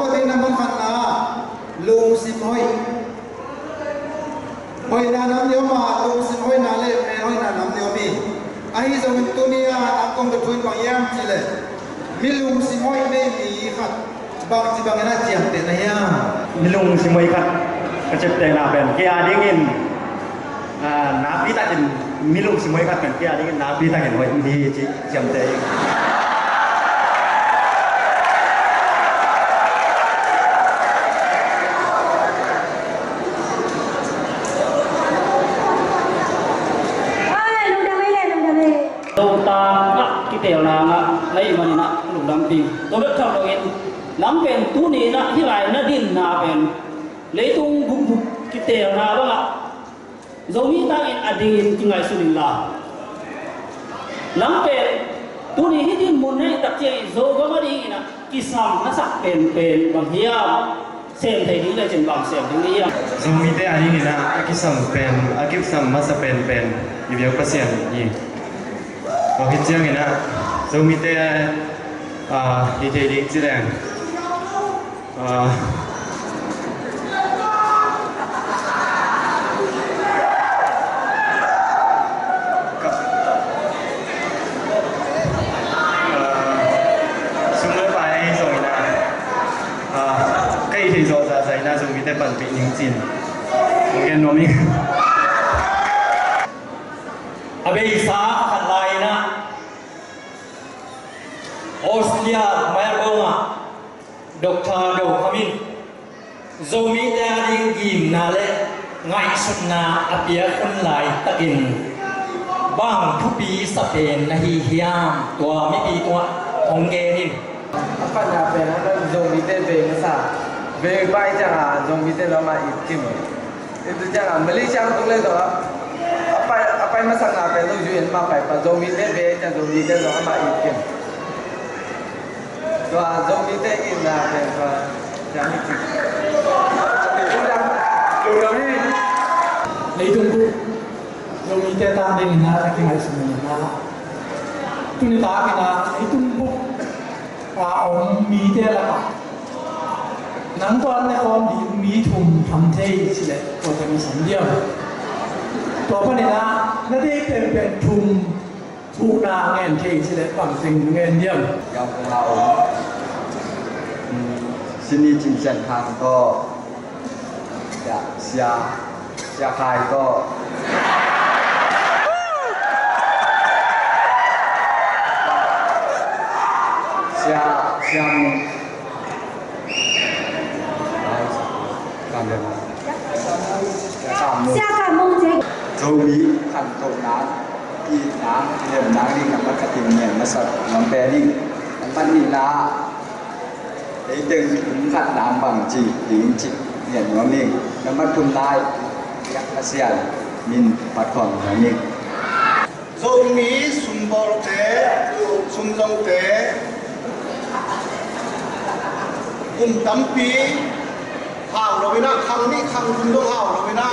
ตัวที่นั่งบนขันนาลุงสิบห้อยหอยนาน้ำเดียวมาลุงสิบห้อยนาเล่แม่หอยนาน้ำเดียวมีไอ้สมัยตัวนี้นักกองกระทุนบางย่างจีเลยมีลุงสิบห้อยไม่มีครับบางที่บางน่าเจียมเป็นอะไรอ่ะมีลุงสิบห้อยครับกระเจ็บแต่หน้าเป็นเกียร์ดิ้งอินน้ำพี่ตาจินมีลุงสิบห้อยครับเป็นเกียร์ดิ้งอินน้ำพี่ตาเห็นไว้ดีจีเจียมแต่โตตางะกิเตลนางะไลมันนะลุงดำปิงตัวเล็กชอบเราเองน้ำเป็นตู้นี้นะที่ไรนะดินนาเป็นเลยตุงบุกกิเตลนาบ้างZomiDaily in adin tinggal sunilaน้ำเป็นตู้นี้ที่ดินมุนให้ตัดเจโซก็มาดีนะกิสามนักสักเป็นบางทีอ่ะเสียงไทยนี้เลยจึงบางเสียงตรงนี้อ่ะZomiDailyนี่นะกิสามเป็นกิสามมาสเป็นอยู่เดียวก็เสียงยี่เราคิดเจ้าไงนะZomiDailyดีเทดีจีแดงที่โซซาไซน่าซูมิเตปันปีนิงจินโอเคโนมิอเบย์ซาขันไลนะออสเตรเลียเมลเบิร์นดอกทาโดขมินZomiDailyยิมนาเลไงสุดนาอเปียคนไลตะกินบ้างทุกปีสเปนนะฮีเฮียมตัวไม่ปีตัวองเกนินapa nak pen ada ZomiDaily bangsa Baik jangan ZomiDaily lama ikim itu jangan Malaysia tu le tu apa yang masalah apa tu jual makai pas ZomiDaily jangan ZomiDaily lama ikim tu ZomiDaily ini apa jangan ikim udah ni itu tu ZomiDaily tadi ni nak kita semua tu ni tak kita itu tu ZomiDaily lahนังตอนในคอมดีมีทุ่มทำเท่สิเลยตัวจะมีสองเดียวตัวพนี่นะนั่นที่เป็นทุ่มทูนาเงินเท่สิเลยฝั่งสิ่งเงินเดียวยาวของเราสินีจินเซนทางก็จะเสียคายก็เสียZomiขันตกน้ำที่น้ำเรียบน้ำนี่กับมักกะติเนียนมาสับน้ำแปรนี่มันนี่ละไอ้ดึงถึงขัดน้ำบางจีหญิงจิตเนียนน้ำนี่น้ำมันคุณลายยักษ์อาเซียนมินปัดของน้ำนี่Zomiสุนบอลเตสุนจงเตตั้มปีห่าวเราไปนะคำนี้คำคุณต้องห่าวเราไปนะ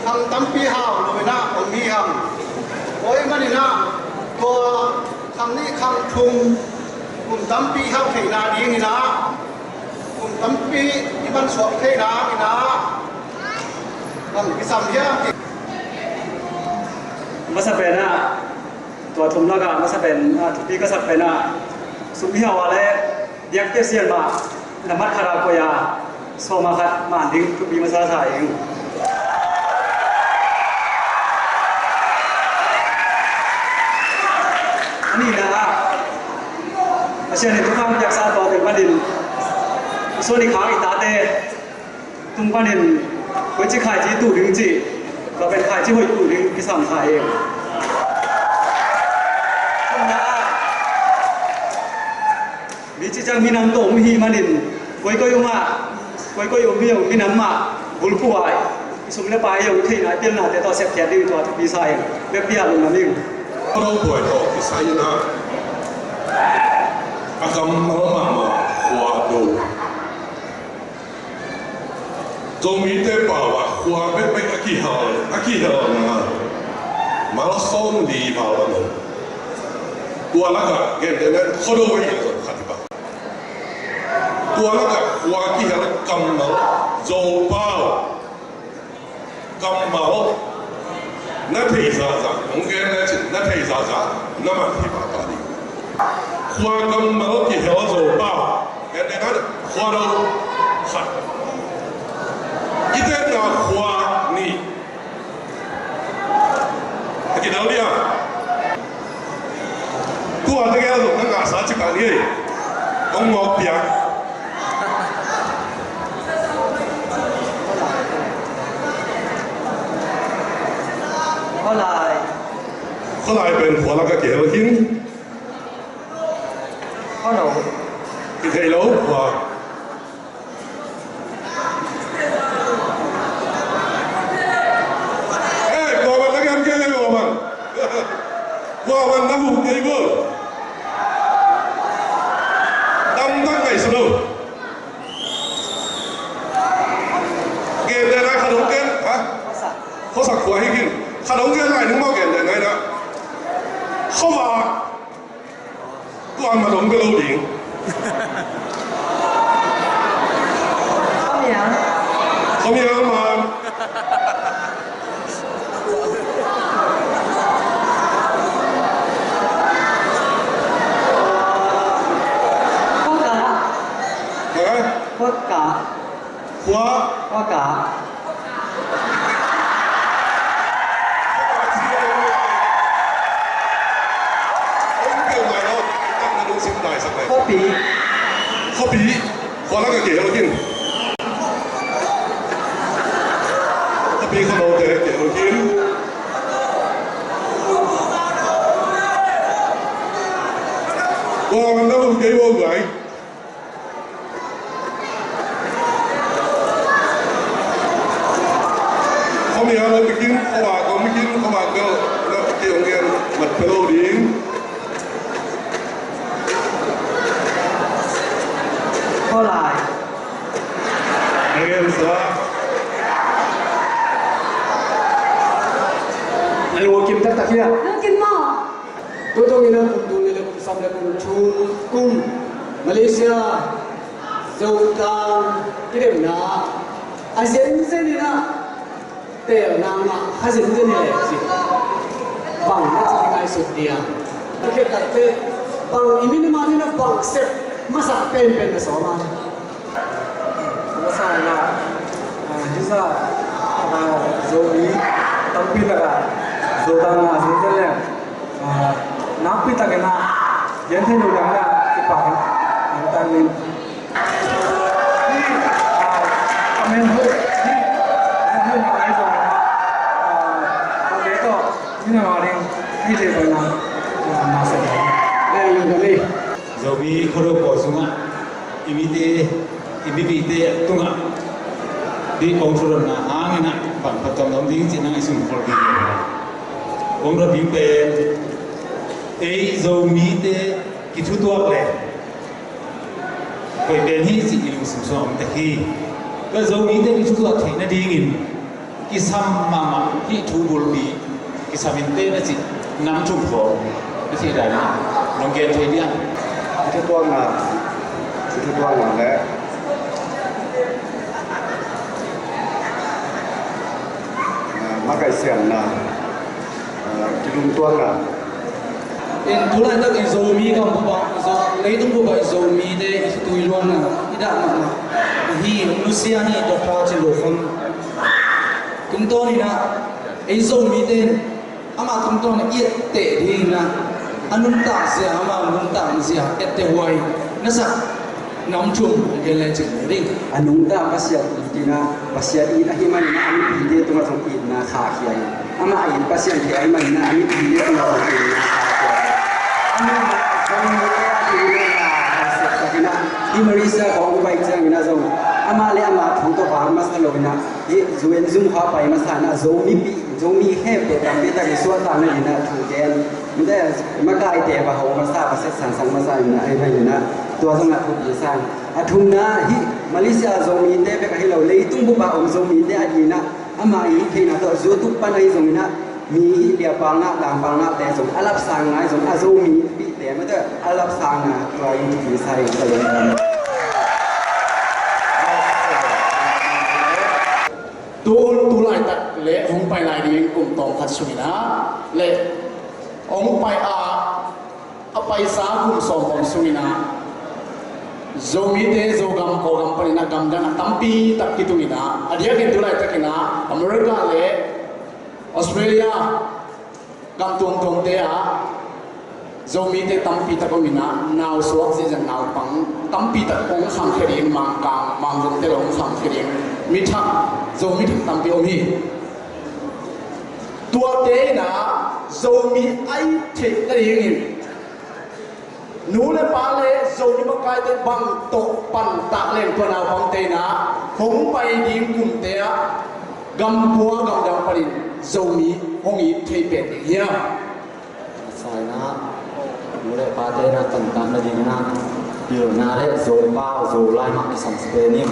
คำตั้มปีห่าวเราไปนะผมมีคำโอ้ยมันนี่นะตัวคำนี้คำชุมคุณตั้มปีห่าวเทนาดีนี่นะคุณตั้มปีที่มันสวมเทนานี่นะคำที่สามเนี่ยมาสเปนนะตัวทุ่มแล้วก็มาสเปนทุกปีก็สเปนนะสุพิฮาวาเลยักษ์เซียนมาน้ำมันคาราโกยาโซมาคัดมาดิ้งทุกปีมาซาถ่ายเองนี่นะอาเซียนทุกครั้งอยากซาต่อถึงมาดินส่วนอีกครั้งอีกตาเต้ตุ้งมาดินไว้ที่ขายที่ตู่ดึงจีเราเป็นขายที่หอยตู่ดึงที่สั่งขายเองนี่จีจังมีน้ำโตมีมาดินไว้ก็ยงมาไว้ก็ยงมีน้ำมาบุลผู้ไอ้สมณไปยงที่ไหนเปลี่ยนหน้าแต่ต่อเสียบแขนดีตัวทุกปีใส่เรียบเรียบลงน้ำนิ่งเราป่วยต่อที่ใส่นะอากำมามาขวาดูจงมีแต่ป่าวขวาเป็นอากิฮานะมาลาซอนดีมาแล้วนะตัวนักเก็ตเนี่ยเขาดูไว้ยังขัดปะ qua nó gặp qua kia là cầm máu dầu bao cầm máu nó thấy ra ông kia nó thấy ra nó mà thì bà ta đi qua cầm máu thì hiểu dầu bao cái này nó qua đâu hạt ít nhất là qua nị cái đâu đi à qua cái cái rồi nó ngã sát chỉ cả đi ông ngọc bia后来เป็นหัวเราก็เกี่ยวหินที่เทโลหัวหัวมันแล้วกันแค่ไหนหัวมันน่าหุ่นดีเว้ยดำตั้งไงสนุกเกณฑ์ได้ขนมเกณฑ์ฮะเขาสักหัวให้กินขนมเกณฑ์ไหนนึกว่าเกณฑ์ยังไงนะเข้ามาก็เอามาหลงกับเราดิงเขามีอะไรมาHoa cả Copy hoa nó cái kiểu đầu tiên copy con đầu tiên kiểu đầu tiên hoa mình đâu cái vô vậy không hiểu nó bikin không mà nó kiểu nghiền mặt pro điên có lại nghiền sao này mua kim tất kia kim mò tôi nghĩ là cũng là cũng xong là cũng chung cung Malaysia Zotaang cái điểm nào ASEAN thế nàoแต่นางมาฮัจินเจนี่แหละสิบังน่าจะเป็นไงสุดเดียโอเคแต่เป็นบังอีมินิมานี่นะบังเซ็ตมาสักเป็นนะสองมันมาสักนะที่ซาโซบีตั้งปีละกันโซตังนะสิเจเลยนับปีตะกันนะยันเทนูยังนะที่ปากนะตั้งนี้อเมนเฮ้ยนี่มาเรียนที่เรียนไปนะมาเสร็จแล้วอยู่ตรงนี้เรามีคนรู้ก่อนสุงะอิมิเตตุงะดีองค์สุรนาหางนะบังประจำน้ำดิ้งจีนังอิสุนคนดีองค์ระบิเป็นเรามีเตกิทุตัวเลยไปเป็นที่สิอิลุสุสองแต่ที่ก็เรามีเตกิทุตัวที่นั่นดิ้งินกิสัมมาที่ทูบุรีKisahinte na si nam chung ko na si dai na nong gen thei diaที่ตัวงาและมาไก่เสียงนะที่ลุงตัวงา in thulai tak zomi kam ba zo leitung bu ba zomi de tui luan na ida ma hi Lucia ni doctor chi lo khom kum to ni na ei zomi den ama tum to na iet te di na anun ta sia ama anun ta sia ette huai na sa nam chung ke le chi ring anung ta pasya tina pasya i ahiman na ami pide to ma thong i na kha khiai ama ai pasya ke ai man na ami pide to ma thong i na kha khiai ama thong ni ya di na pasya sakina di marisa ko bai chang na zo ama le ama thong to ba ma sa lo na e zuen zum kha pai ma sa na zo mi he pe tam pe ta ki so ta na ina thu gen mde ma kai te ba ho ma sa pa se san sang ma sa na ai bai naตัวสงัดทุกอย่างอาทุมนะฮิมาเลเซียโซมีเตะไปกับฮิเราเลยตุ้งบุบะอมโซมีเตะอดีนะอามาอีที่นะตัวจูตุปันไอโซมีนะมีเดียปังนะต่างปังนะแต่สมอาลับสังไงสมอาโซมีปีแต่ไม่ได้อาลับสังนะตัวอินที่ใส่ก็เลย le hong pai lai ding kum tong khat sumina le ong pai a pai sa kum som ong sumina zomi te zogam ko gam panina gam dana tampi tak kitungina adia ke tulai takina America le Australia gam tong te a zomi te tampi tak komina naw suak se jang naw pang tampi tak ong khang khering mang kang mang jong te long khang khering mi thak zomi thak tampi omi tua te na zomi ai the la yin nu le pa le zomi ma kai te bang to pan ta len ko naw pang te na hong pai ding kum te a gam bua gam dang parin zomi hongi thei pe ya sai na nu le pa te na tan tan la ding na điều na le zo bao zo lai ma ki sam spe ni